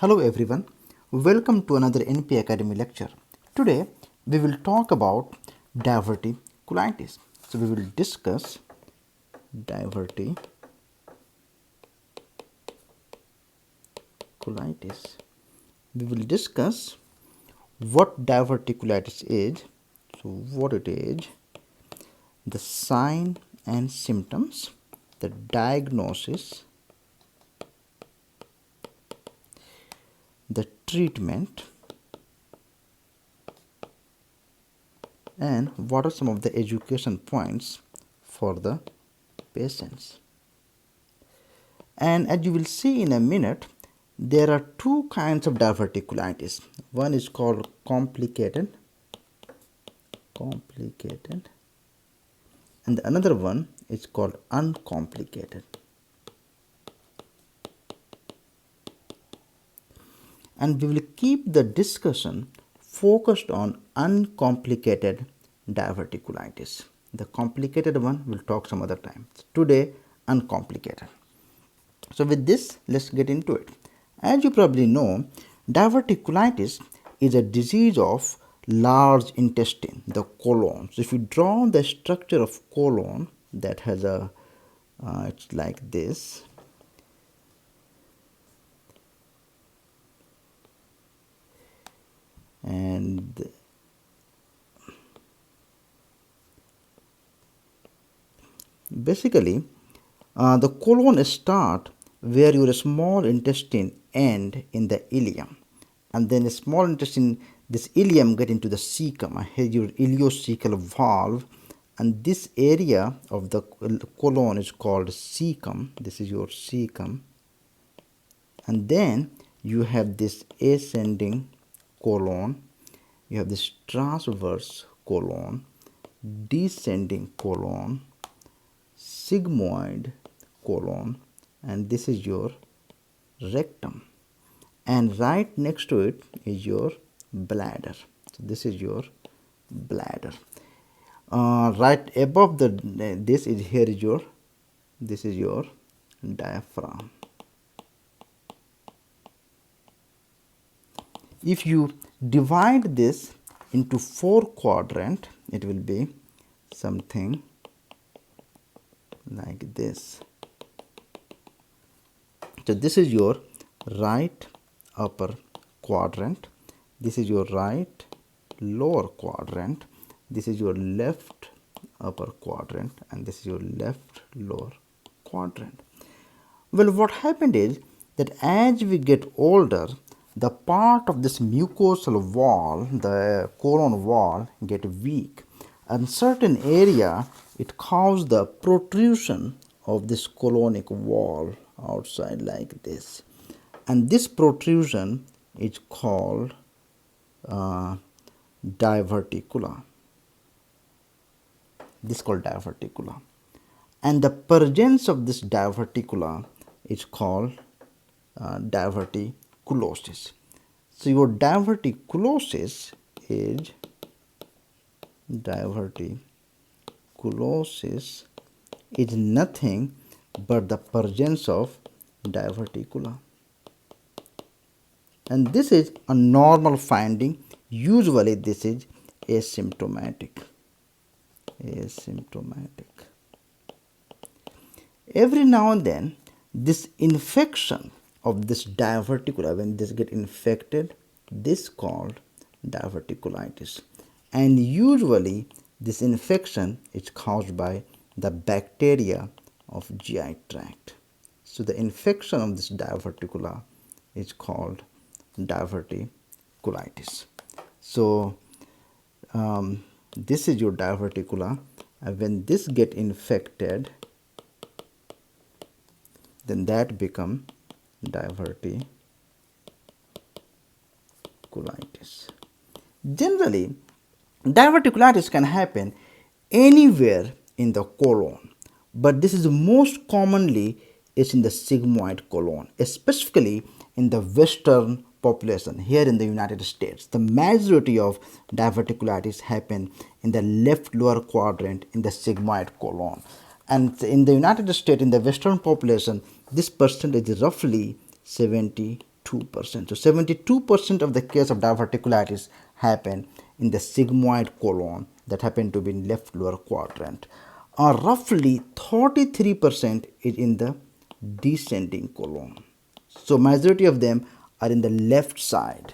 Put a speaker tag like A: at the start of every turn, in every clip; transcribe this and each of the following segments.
A: Hello everyone, welcome to another NP Academy lecture. Today we will talk about diverticulitis. So we will discuss diverticulitis. We will discuss what diverticulitis is, so what it is, the sign and symptoms, the diagnosis, the treatment, and what are some of the education points for the patients. And as you will see in a minute, there are two kinds of diverticulitis. One is called complicated, and another one is called uncomplicated. And we will keep the discussion focused on uncomplicated diverticulitis. The complicated one we'll talk some other time. Today, uncomplicated. So with this, let's get into it. As you probably know, diverticulitis is a disease of large intestine, the colon. So if you draw the structure of colon, that has a, it's like this. And basically the colon start where your small intestine end in the ileum, and then the small intestine, this ileum, get into the cecum. Here your ileocecal valve, and this area of the colon is called cecum. This is your cecum, and then you have this ascending colon, you have this transverse colon, descending colon, sigmoid colon, and this is your rectum, and right next to it is your bladder. So this is your bladder. Right above the this is here is your, this is your diaphragm. If you divide this into 4 quadrants, it will be something like this. So this is your right upper quadrant, this is your right lower quadrant, this is your left upper quadrant, and this is your left lower quadrant. Well, what happened is that as we get older, the part of this mucosal wall, the colon wall, get weak, and certain area it causes the protrusion of this colonic wall outside like this, and this protrusion is called diverticula. This is called diverticula, and the presence of this diverticula is called diverticulosis. So your diverticulosis is nothing but the presence of diverticula, and this is a normal finding. Usually this is asymptomatic. Every now and then this infection of this diverticula, when this get infected, this called diverticulitis, and usually this infection is caused by the bacteria of GI tract. So the infection of this diverticula is called diverticulitis. So this is your diverticula, and when this get infected, then that become diverticulitis. Generally, diverticulitis can happen anywhere in the colon, but this is most commonly is in the sigmoid colon, specifically in the western population. Here in the United States, the majority of diverticulitis happen in the left lower quadrant in the sigmoid colon, and in the United States, in the western population, this percentage is roughly 70%. 72%. So 72% of the case of diverticulitis happen in the sigmoid colon, that happen to be in left lower quadrant. Roughly 33% is in the descending colon. So majority of them are in the left side,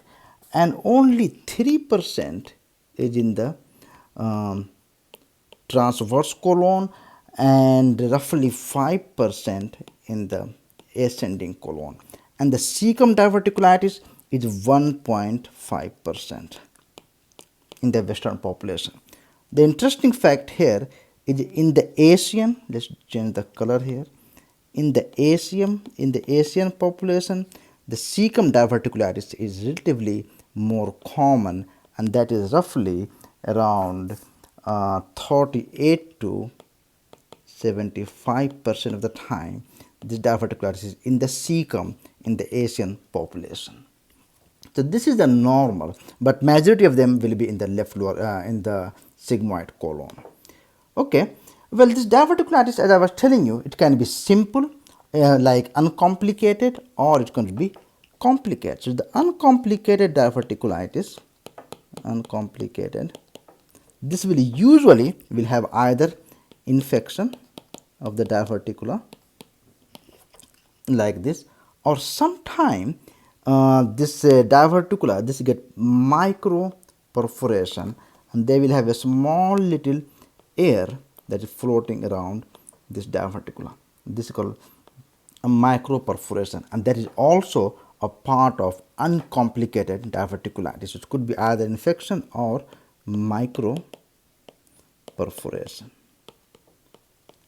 A: and only 3% is in the transverse colon, and roughly 5% in the ascending colon. And the cecum diverticulitis is 1.5% in the Western population. The interesting fact here is in the Asian, let's change the color here. In the Asian population, the cecum diverticulitis is relatively more common, and that is roughly around 38 to 75% of the time. This diverticulitis is in the cecum in the Asian population. So this is the normal, but majority of them will be in the left lower in the sigmoid colon. Okay, well, this diverticulitis, as I was telling you, it can be simple, like uncomplicated, or it can be complicated. So the uncomplicated diverticulitis, this will usually have either infection of the diverticula like this, or sometime this diverticula, this get micro perforation, and they will have a small little air that is floating around this diverticula. This is called a micro perforation, and that is also a part of uncomplicated diverticulitis. It could be either infection or micro perforation.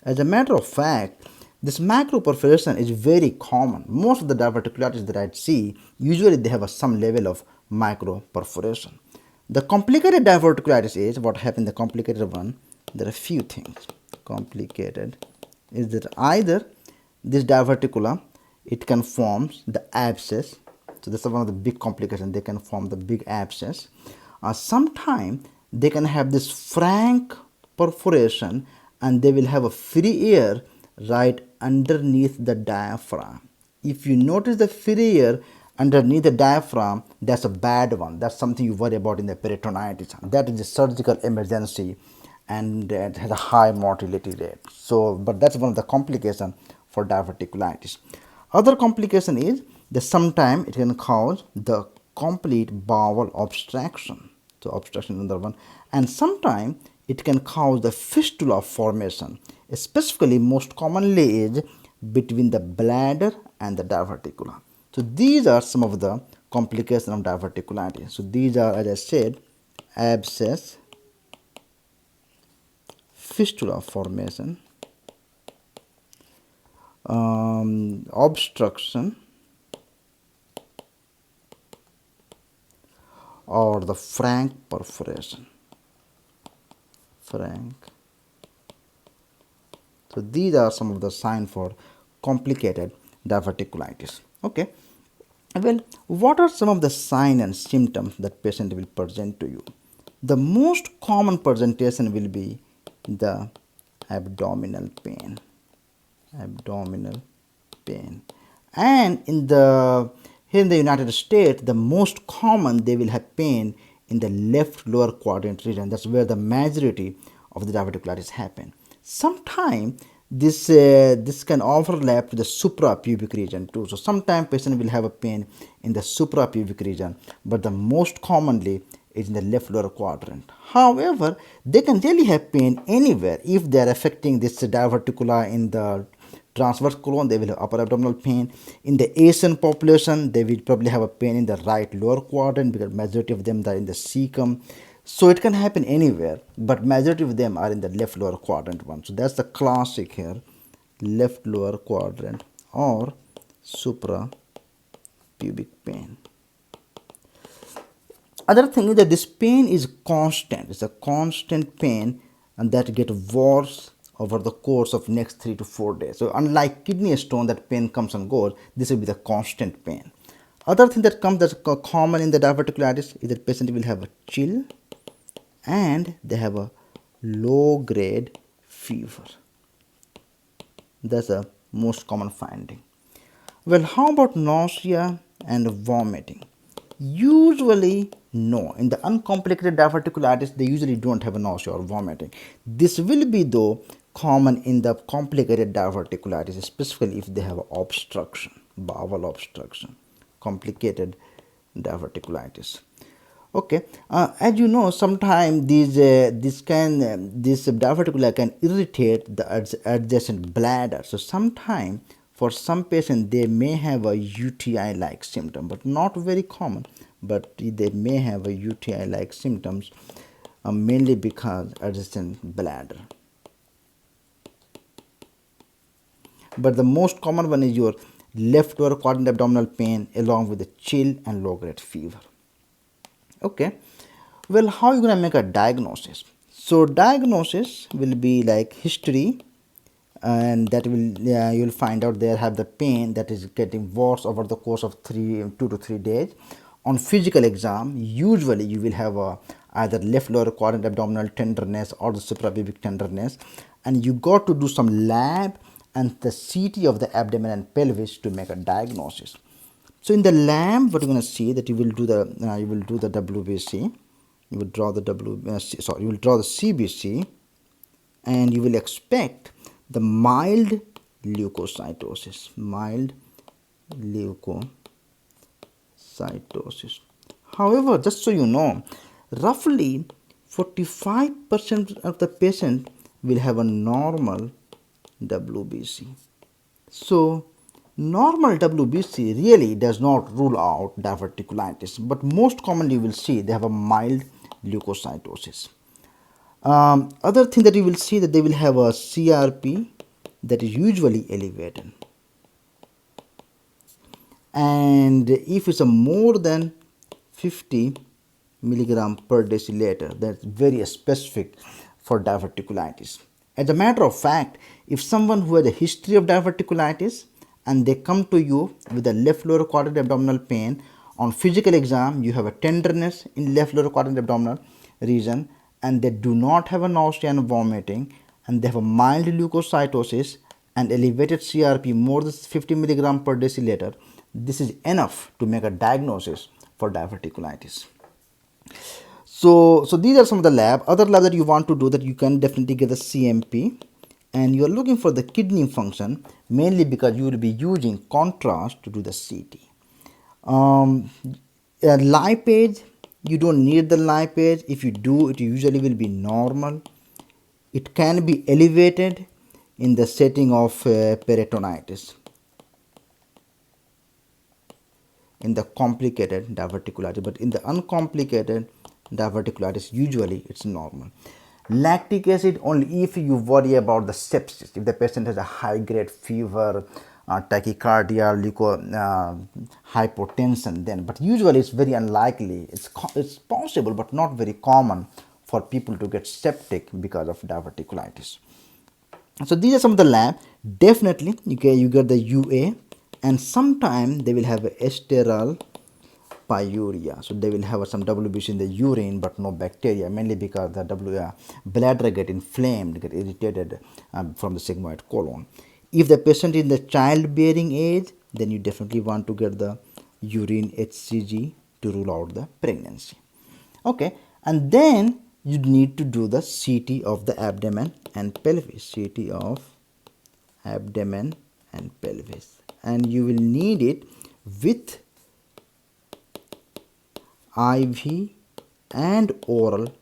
A: As a matter of fact, this microperforation is very common. Most of the diverticulitis that I see, usually they have some level of microperforation. The complicated diverticulitis is what happened. The complicated one, there are a few things. Complicated is that either this diverticula, it can form the abscess. So this is one of the big complications. They can form the big abscess. Sometimes they can have this frank perforation, and they will have a free air right underneath the diaphragm. If you notice the free air underneath the diaphragm, that's a bad one. That's something you worry about in the peritonitis. That is a surgical emergency, and it has a high mortality rate. So, but that's one of the complications for diverticulitis. Other complication is that sometimes it can cause the complete bowel obstruction. So obstruction is another one, and sometimes it can cause the fistula formation. Specifically, most commonly is between the bladder and the diverticula. So these are some of the complications of diverticulitis. So these are, as I said, abscess, fistula formation, obstruction, or the frank perforation. So these are some of the signs for complicated diverticulitis. Okay. Well, what are some of the signs and symptoms that patient will present to you? The most common presentation will be the abdominal pain. And here in the United States, the most common, they will have pain in the left lower quadrant region. That's where the majority of the diverticulitis happen. Sometimes this can overlap to the suprapubic region too. So sometimes patient will have a pain in the suprapubic region, but the most commonly is in the left lower quadrant. However, they can really have pain anywhere. If they are affecting this diverticula in the transverse colon, they will have upper abdominal pain. In the Asian population, they will probably have a pain in the right lower quadrant, because majority of them are in the cecum. So it can happen anywhere, but majority of them are in the left lower quadrant one. So that's the classic here, left lower quadrant or suprapubic pain. Other thing is that this pain is constant. It's a constant pain, and that get worse over the course of next 3 to 4 days. So unlike kidney stone, that pain comes and goes, this will be the constant pain. Other thing that comes that's common in the diverticulitis is that patient will have a chill, and they have a low grade fever. That's the most common finding. Well, how about nausea and vomiting? Usually no. In the uncomplicated diverticulitis, they usually don't have a nausea or vomiting. This will be though common in the complicated diverticulitis, especially if they have obstruction, bowel obstruction, complicated diverticulitis. Okay, as you know, sometimes this diverticula can irritate the adjacent bladder. So sometimes for some patients they may have a UTI like symptom, but not very common, but they may have a UTI like symptoms, mainly because adjacent bladder. But the most common one is your left lower quadrant abdominal pain along with the chill and low grade fever. Okay, well, how are you going to make a diagnosis? So diagnosis will be like history, and that will you'll find out there have the pain that is getting worse over the course of 2 to 3 days. On physical exam, usually you will have either left lower quadrant abdominal tenderness or the suprapubic tenderness, and you got to do some lab and the CT of the abdomen and pelvis to make a diagnosis. So in the lab, what you're going to see that you will do the WBC, you will draw the you will draw the CBC, and you will expect the mild leukocytosis, However, just so you know, roughly 45% of the patient will have a normal WBC. So normal WBC really does not rule out diverticulitis, but most commonly you will see they have a mild leukocytosis. Other thing that you will see that they will have a CRP that is usually elevated, and if it's a more than 50 milligram per deciliter, that's very specific for diverticulitis. As a matter of fact, if someone who has a history of diverticulitis and they come to you with a left lower quadrant abdominal pain, on physical exam you have a tenderness in left lower quadrant abdominal region, and they do not have a nausea and vomiting, and they have a mild leukocytosis and elevated CRP more than 50 milligram per deciliter, this is enough to make a diagnosis for diverticulitis. So these are some of the other lab that you want to do, that you can definitely get the CMP, and you are looking for the kidney function, mainly because you will be using contrast to do the CT. Lipase, you don't need the lipase. If you do, it usually will be normal. It can be elevated in the setting of peritonitis, in the complicated diverticulitis, but in the uncomplicated diverticulitis usually it's normal. Lactic acid only if you worry about the sepsis, if the patient has a high grade fever, tachycardia, hypotension, then, but usually it's very unlikely. It's possible but not very common for people to get septic because of diverticulitis. So these are some of the lab. Definitely you get the UA, and sometimes they will have a sterile pyuria. So they will have some WBC in the urine but no bacteria, mainly because the bladder get inflamed, get irritated from the sigmoid colon. If the patient is in the childbearing age, then you definitely want to get the urine HCG to rule out the pregnancy. Okay, and then you need to do the CT of the abdomen and pelvis, CT of abdomen and pelvis, and you will need it with IV and oral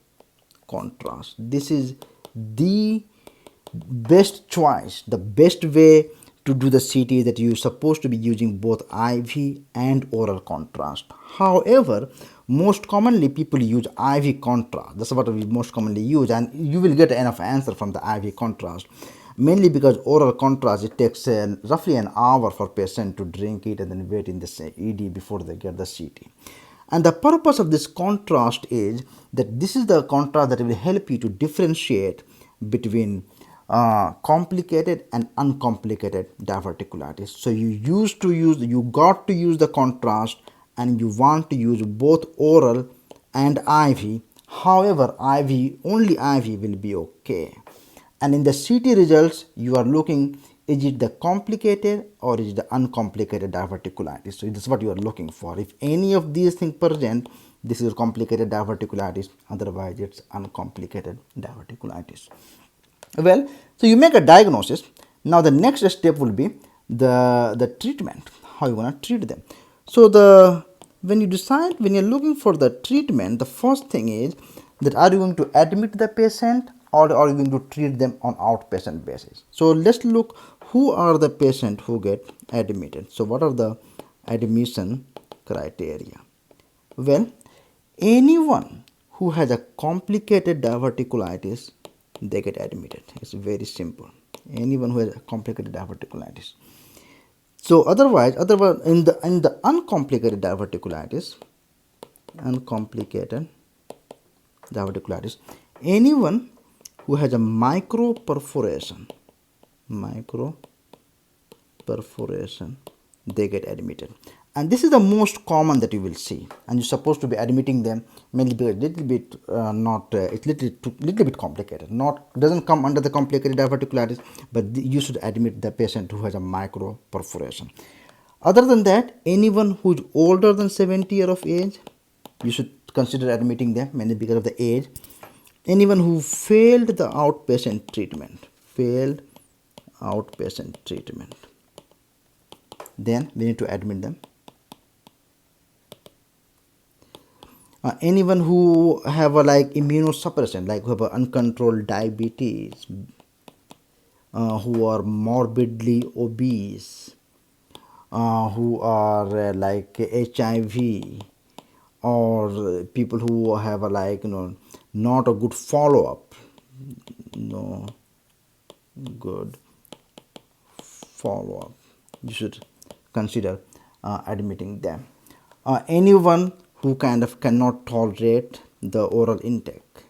A: contrast. This is the best choice, the best way to do the CT, that you're supposed to be using both IV and oral contrast. However, most commonly people use IV contrast. That's what we most commonly use, and you will get enough answer from the IV contrast, mainly because oral contrast, it takes roughly an hour for patient to drink it and then wait in the ED before they get the CT. And the purpose of this contrast is that this is the contrast that will help you to differentiate between complicated and uncomplicated diverticulitis. So you got to use the contrast, and you want to use both oral and IV. However, only IV will be okay. And in the CT results, you are looking is it the complicated or is it the uncomplicated diverticulitis? So this is what you are looking for. If any of these things present, this is complicated diverticulitis, otherwise it's uncomplicated diverticulitis. Well, so you make a diagnosis. Now the next step will be the treatment, how you want to treat them. So when you're looking for the treatment, the first thing is that are you going to admit the patient or are you going to treat them on outpatient basis. So let's look who are the patients who get admitted. So what are the admission criteria? Well, anyone who has a complicated diverticulitis, they get admitted. It's very simple. Anyone who has a complicated diverticulitis. So otherwise in the uncomplicated diverticulitis, anyone who has a microperforation, they get admitted. And this is the most common that you will see, and you're supposed to be admitting them mainly because it's little bit complicated. Doesn't come under the complicated diverticulitis, but you should admit the patient who has a microperforation. Other than that, anyone who is older than 70 years of age, you should consider admitting them mainly because of the age. Anyone who failed the outpatient treatment, then we need to admit them. Anyone who have a immunosuppression, like who have uncontrolled diabetes, who are morbidly obese, who are HIV, or people who have not a good follow-up, you should consider admitting them. Anyone who cannot tolerate the oral intake,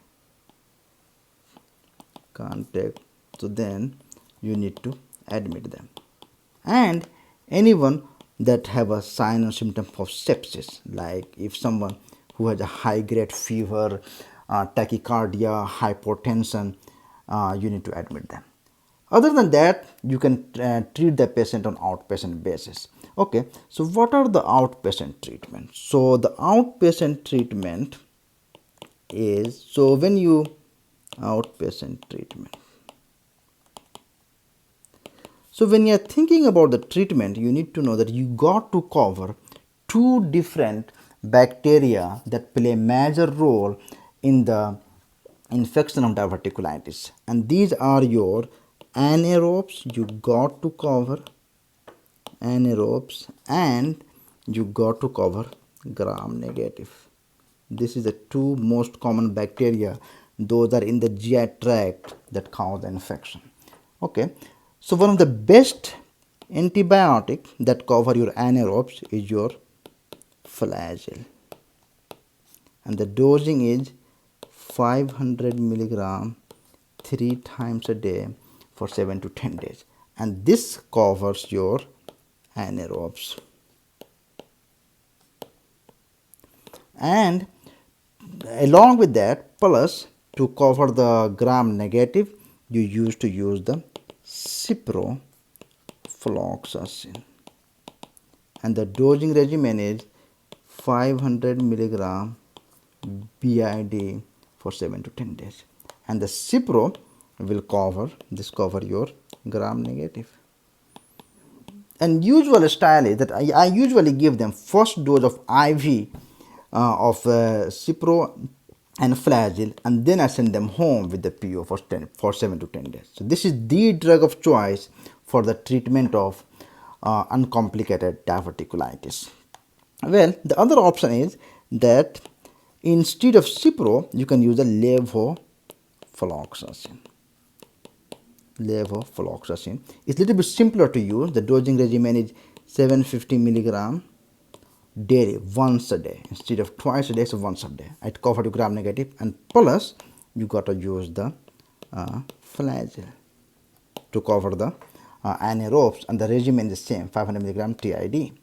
A: so then you need to admit them. And anyone that have a sign or symptom of sepsis, like if someone who has a high grade fever, tachycardia, hypotension, you need to admit them. Other than that, you can treat the patient on outpatient basis. Okay, so what are the outpatient treatment? So the outpatient treatment is, outpatient treatment. So when you are thinking about the treatment, you need to know that you got to cover two different bacteria that play a major role in the infection of diverticulitis, and these are your anaerobes. You got to cover anaerobes, and you got to cover gram negative. This is the two most common bacteria. Those are in the GI tract that cause the infection. Okay, so one of the best antibiotic that cover your anaerobes is your flagyl, and the dosing is 500 milligram 3 times a day for 7 to 10 days, and this covers your anaerobes. And along with that, plus to cover the gram negative, you used to use the ciprofloxacin, and the dosing regimen is 500 milligram BID for 7 to 10 days, and the cipro will cover your gram negative. And usual style is that I usually give them first dose of IV of cipro and flagyl, and then I send them home with the PO for 7 to 10 days. So this is the drug of choice for the treatment of uncomplicated diverticulitis. Well, the other option is that instead of cipro, you can use a levofloxacin. Levofloxacin is a little bit simpler to use. The dosing regimen is 750 milligram daily, once a day, instead of twice a day, so once a day. It covers the gram negative, and plus you got to use the flagyl to cover the anaerobes, and the regimen is the same, 500 milligram TID.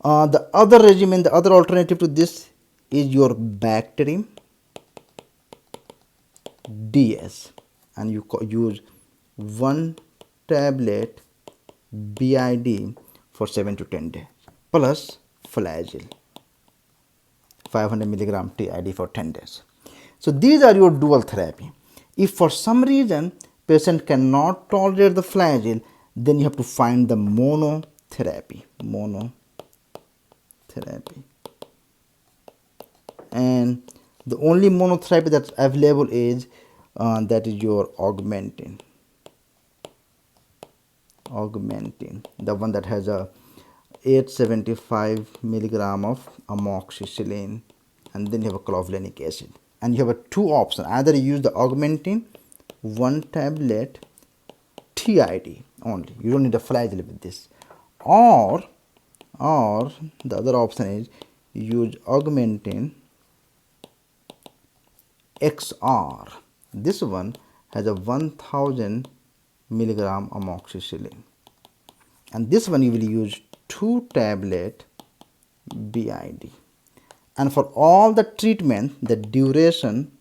A: The other regimen, the other alternative to this is your Bactrim DS, and you use 1 tablet BID for 7 to 10 days plus flagyl 500 milligram TID for 10 days. So these are your dual therapy. If for some reason patient cannot tolerate the flagyl, then you have to find the monotherapy. And the only monotherapy that's available is that is your augmentin, the one that has a 875 milligram of amoxicillin, and then you have a clavulanic acid, and you have a two options. Either you use the augmentin 1 tablet TID only, you don't need a flagyl with this, or the other option is use augmentin XR. This one has a 1000 milligram amoxicillin, and this one you will use 2 tablet BID. And for all the treatment, the duration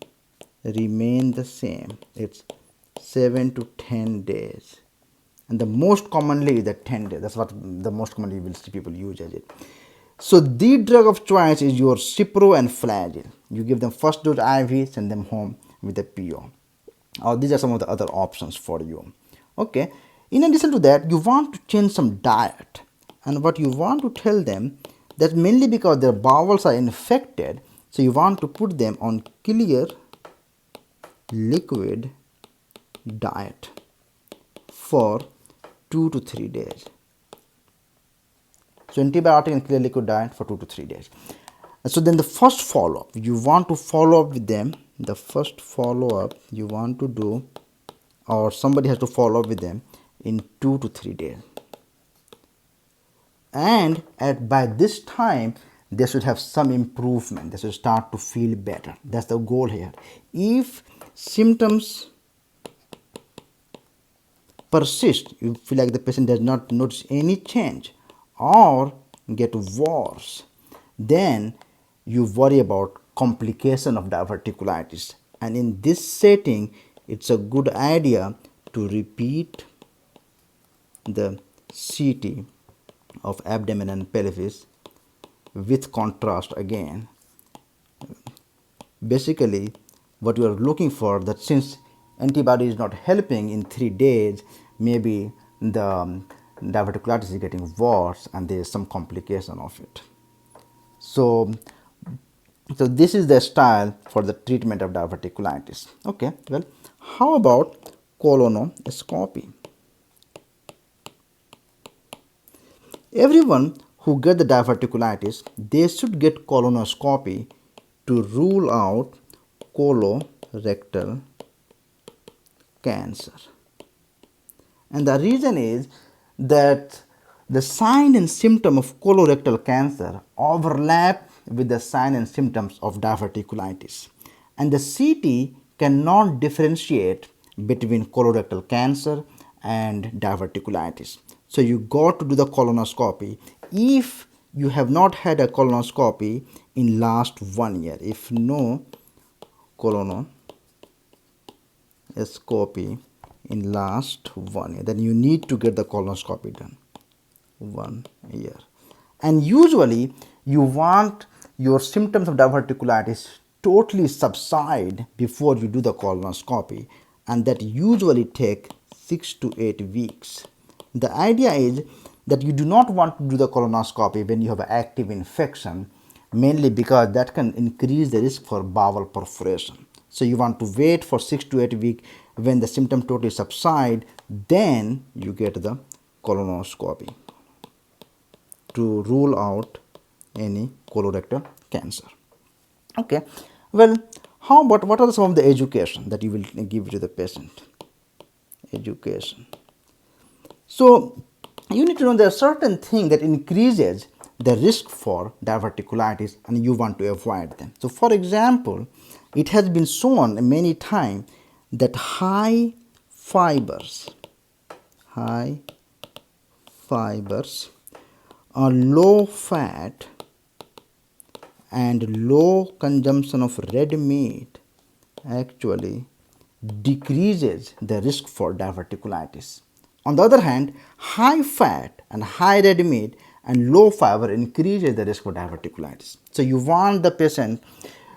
A: remain the same. It's 7 to 10 days, and the most commonly is the 10 days. That's what the most commonly you will see people use as it. So the drug of choice is your Cipro and flagyl. You give them first dose IV, send them home with a PO. Or these are some of the other options for you. Okay. In addition to that, you want to change some diet, and what you want to tell them that mainly because their bowels are infected, so you want to put them on clear liquid diet for 2 to 3 days. So antibiotic and clear liquid diet for 2 to 3 days. So then the first follow-up, you want to follow up with them. The first follow-up you want to do, or somebody has to follow up with them in 2 to 3 days. And by this time, they should have some improvement. They should start to feel better. That's the goal here. If symptoms persist, you feel like the patient does not notice any change or get worse, then you worry about complication of diverticulitis. And in this setting, it's a good idea to repeat the CT of abdomen and pelvis with contrast again. Basically, what you are looking for, that since antibody is not helping in 3 days, maybe the diverticulitis is getting worse and there is some complication of it. So this is the style for the treatment of diverticulitis. Okay, well, how about colonoscopy? Everyone who get the diverticulitis, they should get colonoscopy to rule out colorectal cancer. And the reason is that the sign and symptom of colorectal cancer overlap with the sign and symptoms of diverticulitis, and the CT cannot differentiate between colorectal cancer and diverticulitis. So you got to do the colonoscopy if you have not had a colonoscopy in last 1 year. If no colonoscopy in last 1 year, then you need to get the colonoscopy done 1 year. And usually you want your symptoms of diverticulitis totally subside before you do the colonoscopy, and that usually take 6 to 8 weeks. The idea is that you do not want to do the colonoscopy when you have an active infection, mainly because that can increase the risk for bowel perforation. So you want to wait for 6 to 8 weeks when the symptom totally subside, then you get the colonoscopy to rule out any colorectal cancer. Okay, well, how about what are some of the education that you will give to the patient? Education. So you need to know there are certain things that increases the risk for diverticulitis and you want to avoid them. So for example, it has been shown many times that high fibers, low fat and low consumption of red meat actually decreases the risk for diverticulitis. On the other hand, high fat and high red meat and low fiber increases the risk for diverticulitis. So you want the patient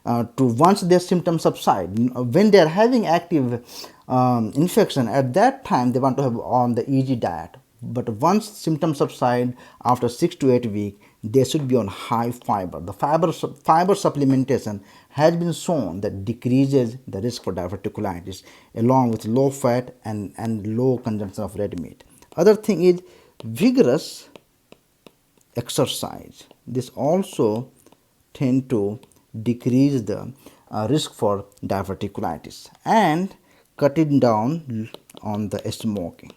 A: to, once their symptoms subside, when they are having active infection, at that time they want to have on the easy diet. But once symptoms subside after 6 to 8 weeks, they should be on high fiber. The fiber supplementation has been shown that decreases the risk for diverticulitis along with low fat and low consumption of red meat. Other thing is vigorous exercise. This also tend to decrease the risk for diverticulitis, and cutting down on the smoking.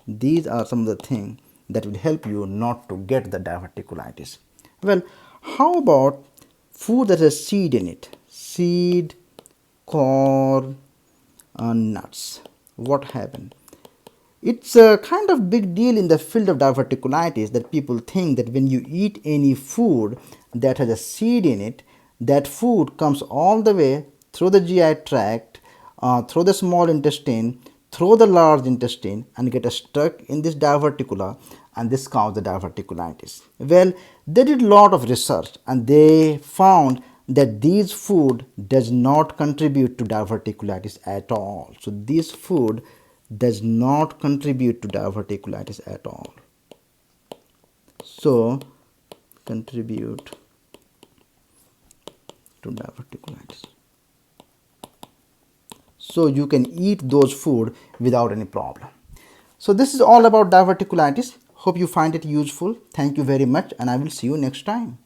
A: These are some of the things that will help you not to get the diverticulitis. Well, how about food that has seed in it? Seed, corn, nuts. What happened? It's a kind of big deal in the field of diverticulitis that people think that when you eat any food that has a seed in it, that food comes all the way through the GI tract, through the small intestine, through the large intestine, and get stuck in this diverticula, and this causes the diverticulitis. Well, they did a lot of research and they found that these food does not contribute to diverticulitis at all. So this food does not contribute to diverticulitis at all. So contribute to diverticulitis. So you can eat those food without any problem. So this is all about diverticulitis. Hope you find it useful. Thank you very much, and I will see you next time.